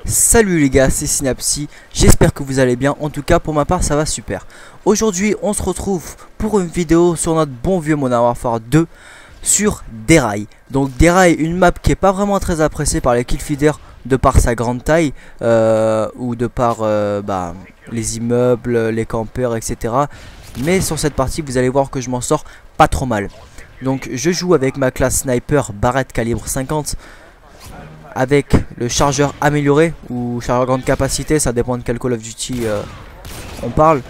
Salut les gars, c'est Synapsi, j'espère que vous allez bien, en tout cas pour ma part ça va super. Aujourd'hui on se retrouve pour une vidéo sur notre bon vieux Modern Warfare 2 sur Derail. Donc Derail, une map qui est pas vraiment très appréciée par les killfeeders de par sa grande taille ou de par les immeubles, les campeurs, etc. Mais sur cette partie vous allez voir que je m'en sors pas trop mal. Donc je joue avec ma classe sniper Barrett calibre 50 avec le chargeur amélioré ou chargeur grande capacité, ça dépend de quel Call of Duty on parle.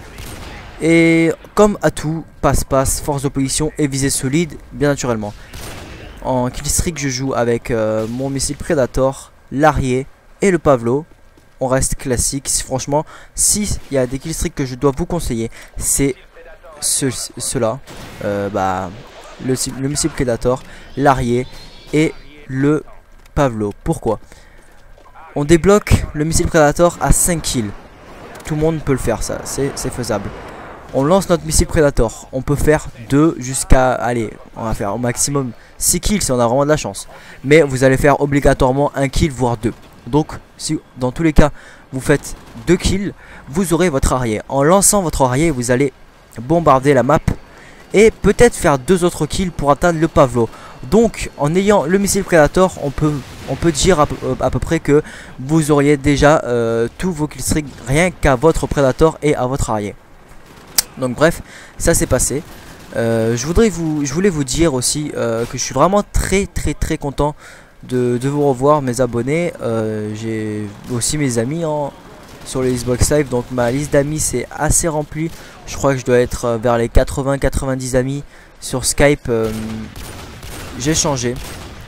Et comme à tout, passe-passe, force d'opposition et visée solide, bien naturellement. En killstreak, je joue avec mon missile Predator, l'Arié et le Pavlo. On reste classique. Franchement, s'il y a des killstreaks que je dois vous conseiller, c'est ceux-là. Le missile Predator, l'Arié et le Pavlo. Pourquoi? On débloque le missile Predator à 5 kills. Tout le monde peut le faire, ça, c'est faisable. On lance notre missile Predator. On peut faire 2 jusqu'à... Allez, on va faire au maximum 6 kills si on a vraiment de la chance. Mais vous allez faire obligatoirement 1 kill, voire 2. Donc, si dans tous les cas, vous faites 2 kills, vous aurez votre arrière. En lançant votre arrière, vous allez bombarder la map. Et peut-être faire 2 autres kills pour atteindre le Pavlo. Donc en ayant le missile Predator, on peut dire à peu près que vous auriez déjà tous vos killstreaks rien qu'à votre Predator et à votre arrière. Donc bref, ça s'est passé. Je voulais vous dire aussi que je suis vraiment très content de vous revoir, mes abonnés. J'ai aussi mes amis sur les Xbox Live, donc ma liste d'amis c'est assez remplie. Je crois que je dois être vers les 80-90 amis. Sur Skype, j'ai changé,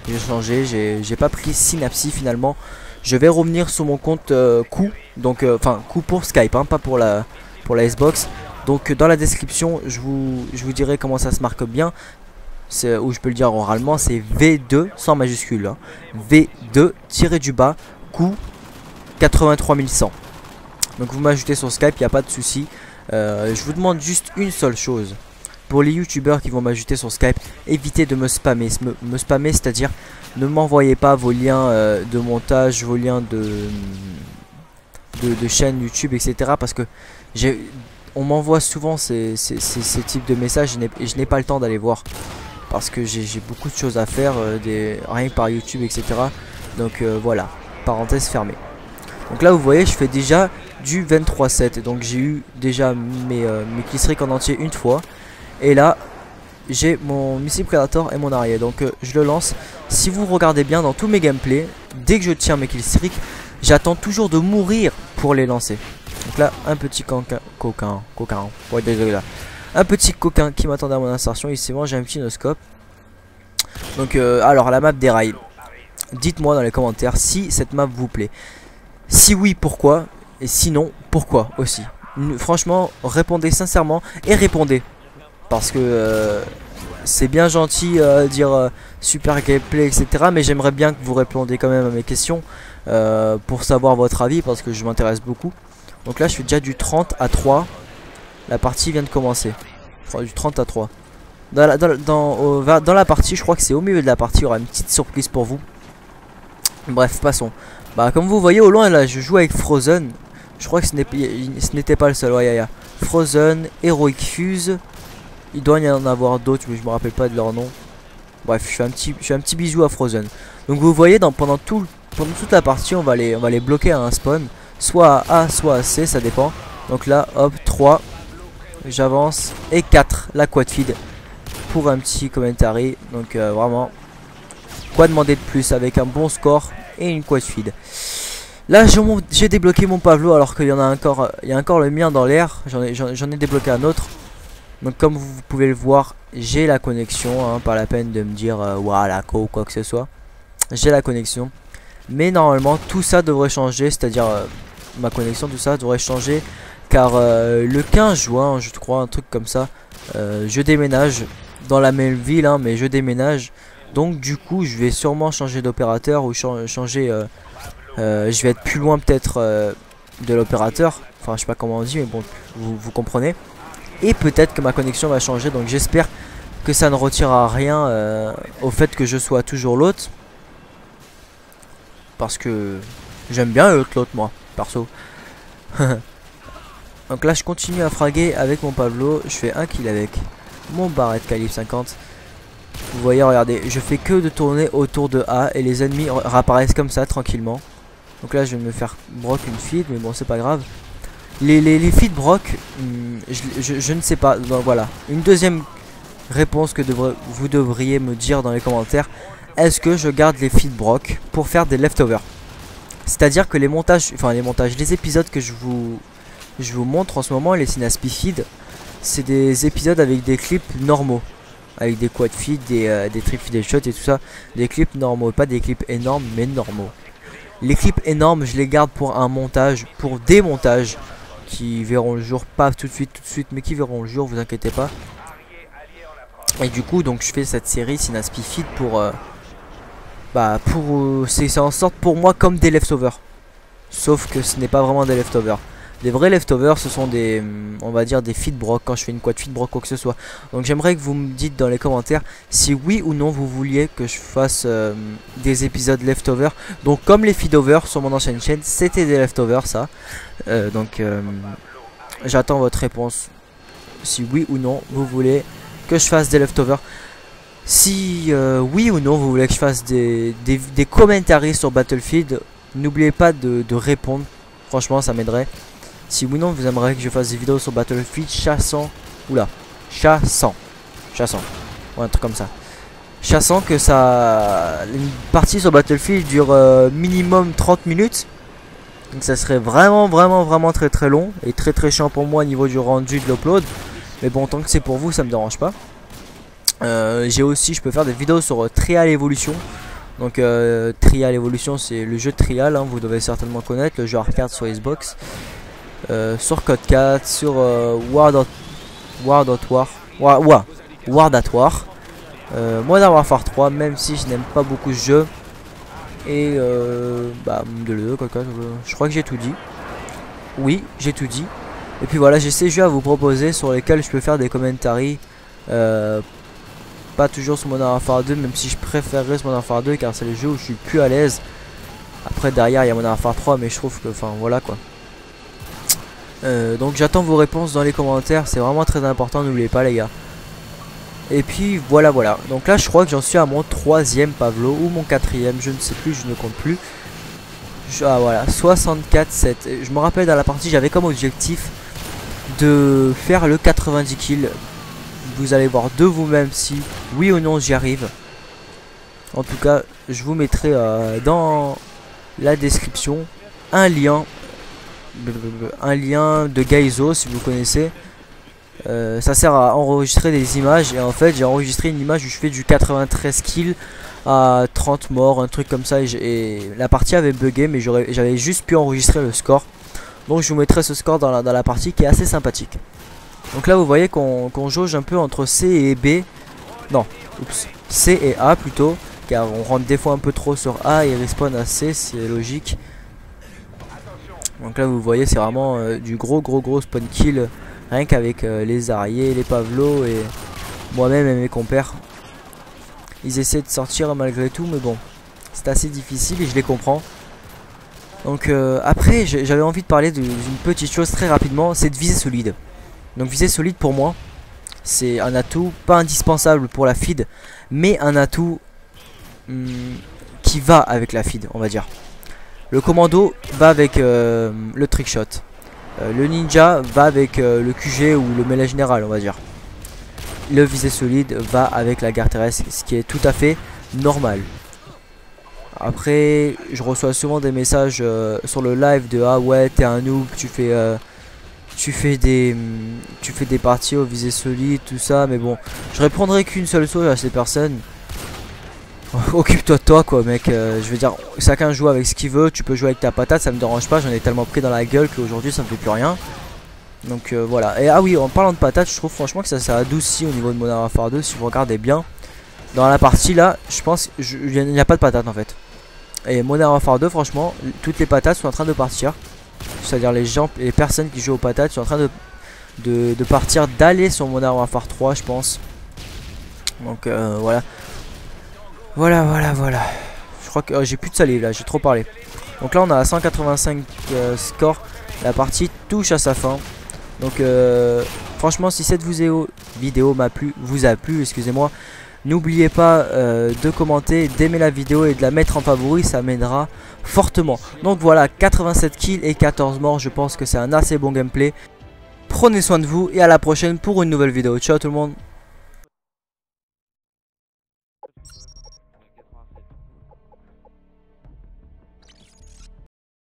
j'ai pas pris Synapsi finalement. Je vais revenir sur mon compte Coup, donc enfin Coup pour Skype, hein, pas pour la Xbox. Donc dans la description, je vous dirai comment ça se marque bien. Où je peux le dire oralement, c'est V2 sans majuscule, hein. V2 tiré du bas Coup 83100. Donc vous m'ajoutez sur Skype, il n'y a pas de souci. Je vous demande juste une seule chose. Pour les youtubeurs qui vont m'ajouter sur Skype, évitez de me spammer. Me spammer, c'est-à-dire ne m'envoyez pas vos liens de montage, vos liens de chaîne YouTube, etc. Parce que on m'envoie souvent ces types de messages et je n'ai pas le temps d'aller voir. Parce que j'ai beaucoup de choses à faire, rien que par YouTube, etc. Donc voilà, parenthèse fermée. Donc là vous voyez, je fais déjà du 23-7. Donc j'ai eu déjà mes killstreaks en entier une fois. Et là j'ai mon missile Predator et mon arrière. Donc je le lance. Si vous regardez bien dans tous mes gameplays, dès que je tiens mes killstreaks, j'attends toujours de mourir pour les lancer. Donc là un petit coquin. Ouais, désolé là. Un petit coquin qui m'attendait à mon insertion. Il s'est mangé un petit no-scope. Donc alors la map Derail. Dites-moi dans les commentaires si cette map vous plaît. Si oui, pourquoi? Et sinon, pourquoi aussi? Franchement, répondez sincèrement et répondez. Parce que c'est bien gentil dire super gameplay, etc. Mais j'aimerais bien que vous répondiez quand même à mes questions pour savoir votre avis, parce que je m'intéresse beaucoup. Donc là, je suis déjà du 30 à 3. La partie vient de commencer. Enfin, du 30 à 3. Dans la partie, je crois que c'est au milieu de la partie, il y aura une petite surprise pour vous. Bref, passons. Bah comme vous voyez au loin là, je joue avec Frozen. Je crois que ce n'était pas le seul. Ouais, Frozen, Heroic Fuse. Il doit y en avoir d'autres, mais je me rappelle pas de leur nom. Bref, je fais un petit bisou à Frozen. Donc vous voyez, pendant toute la partie, on va les bloquer à un spawn. Soit à A, soit à C, ça dépend. Donc là, hop, 3. J'avance. Et 4, la quad feed. Pour un petit commentary. Donc vraiment, quoi demander de plus avec un bon score et une quad feed. Là j'ai débloqué mon Pavlo alors qu'il y en a encore, il y a encore le mien dans l'air. J'en ai débloqué un autre. Donc comme vous pouvez le voir, j'ai la connexion, hein, pas la peine de me dire voilà ou quoi que ce soit. J'ai la connexion. Mais normalement tout ça devrait changer, c'est-à-dire ma connexion, tout ça devrait changer. Car le 15 juin, je crois, un truc comme ça, je déménage dans la même ville, hein, mais je déménage. Donc du coup je vais sûrement changer d'opérateur ou changer je vais être plus loin peut-être de l'opérateur. Enfin je sais pas comment on dit, mais bon vous comprenez. Et peut-être que ma connexion va changer. Donc j'espère que ça ne retirera rien au fait que je sois toujours l'hôte. Parce que J'aime bien l'autre moi, perso. Donc là je continue à fraguer avec mon Pavlo. Je fais un kill avec mon Barrett calibre 50. Vous voyez, regardez, je fais que de tourner autour de A et les ennemis réapparaissent comme ça tranquillement. Donc là je vais me faire broc une feed, mais bon c'est pas grave. Les feed broc, je ne sais pas. Donc voilà, une deuxième réponse que vous devriez me dire dans les commentaires. Est-ce que je garde les feed broc pour faire des leftovers? C'est-à-dire que les montages, les épisodes que je vous montre en ce moment, les Synaspi feed, c'est des épisodes avec des clips normaux. Avec des quad feed, des trip feed shots et tout ça. Des clips normaux, pas des clips énormes mais normaux. Les clips énormes je les garde pour un montage, pour des montages qui verront le jour, pas tout de suite mais qui verront le jour, vous inquiétez pas. Et du coup donc je fais cette série Synaspi feed pour c'est en sorte pour moi comme des leftovers. Sauf que ce n'est pas vraiment des leftovers. Des vrais leftovers, ce sont des, on va dire des feed broc quand je fais une quad feed broc quoi que ce soit. Donc j'aimerais que vous me dites dans les commentaires si oui ou non vous vouliez que je fasse des épisodes leftovers. Donc comme les feedovers sur mon ancienne chaîne, c'était des leftovers ça. J'attends votre réponse. Si oui ou non vous voulez que je fasse des leftovers. Si oui ou non vous voulez que je fasse des commentaires sur Battlefield, n'oubliez pas de répondre. Franchement ça m'aiderait. Si oui ou non vous aimeriez que je fasse des vidéos sur Battlefield chassant. Oula, chassant. Ouais, un truc comme ça. Chassant que ça. Une partie sur Battlefield dure minimum 30 minutes. Donc ça serait vraiment très long. Et très chiant pour moi au niveau du rendu de l'upload. Mais bon, tant que c'est pour vous, ça me dérange pas. J'ai aussi, je peux faire des vidéos sur Trial Evolution. Donc Trial Evolution c'est le jeu de Trial, hein, vous devez certainement connaître, le jeu arcade sur Xbox. Sur Code 4, sur World at War, Modern Warfare 3, même si je n'aime pas beaucoup ce jeu. Et je crois que j'ai tout dit. Oui, j'ai tout dit. Et puis voilà, j'ai ces jeux à vous proposer sur lesquels je peux faire des commentaires. Pas toujours sur Modern Warfare 2, même si je préférerais ce Modern Warfare 2 car c'est le jeu où je suis plus à l'aise. Après derrière il y a Modern Warfare 3, mais je trouve que voilà quoi. Donc j'attends vos réponses dans les commentaires, c'est vraiment très important, n'oubliez pas les gars. Et puis voilà. Donc là je crois que j'en suis à mon 3ème Pavlo ou mon 4ème, je ne sais plus, je ne compte plus. Ah voilà, 64-7. Je me rappelle dans la partie j'avais comme objectif de faire le 90 kills. Vous allez voir de vous-même si oui ou non j'y arrive. En tout cas je vous mettrai dans la description un lien de Gaizo si vous connaissez. Ça sert à enregistrer des images. Et en fait j'ai enregistré une image où je fais du 93 kills à 30 morts, un truc comme ça. Et la partie avait bugué, mais j'avais juste pu enregistrer le score. Donc je vous mettrai ce score dans la partie qui est assez sympathique. Donc là vous voyez qu'on jauge un peu entre C et B. Non, oups, C et A plutôt. Car on rentre des fois un peu trop sur A et respawn à C, c'est logique. Donc là vous voyez c'est vraiment du gros spawn kill. Rien qu'avec les Ariés, les Pavlo et moi-même et mes compères. Ils essaient de sortir malgré tout, mais bon, c'est assez difficile et je les comprends. Donc après j'avais envie de parler d'une petite chose très rapidement, c'est de viser solide. Donc viser solide pour moi c'est un atout pas indispensable pour la feed, mais un atout qui va avec la feed, on va dire. Le commando va avec le trickshot, le ninja va avec le QG ou le mêlée général, on va dire. Le visé solide va avec la garde terrestre, ce qui est tout à fait normal. Après je reçois souvent des messages sur le live de ah ouais t'es un noob, tu fais des parties au visé solide, tout ça. Mais bon, je répondrai qu'une seule chose à ces personnes. Occupe-toi de toi quoi mec, je veux dire chacun joue avec ce qu'il veut, tu peux jouer avec ta patate, ça me dérange pas, j'en ai tellement pris dans la gueule qu'aujourd'hui ça me fait plus rien. Donc voilà, et ah oui en parlant de patate, je trouve franchement que ça s'est adouci au niveau de Modern Warfare 2 si vous regardez bien. Dans la partie là, je pense qu'il n'y a pas de patate en fait. Et Modern Warfare 2 franchement, toutes les patates sont en train de partir. C'est-à-dire les personnes qui jouent aux patates sont en train de partir, d'aller sur Modern Warfare 3 je pense. Donc voilà. Voilà. Je crois que j'ai plus de salive là, j'ai trop parlé. Donc là on a 185 score. La partie touche à sa fin. Donc franchement si cette vidéo vous a plu, excusez-moi, n'oubliez pas de commenter, d'aimer la vidéo et de la mettre en favori, ça m'aidera fortement. Donc voilà, 87 kills et 14 morts, je pense que c'est un assez bon gameplay. Prenez soin de vous et à la prochaine pour une nouvelle vidéo. Ciao tout le monde.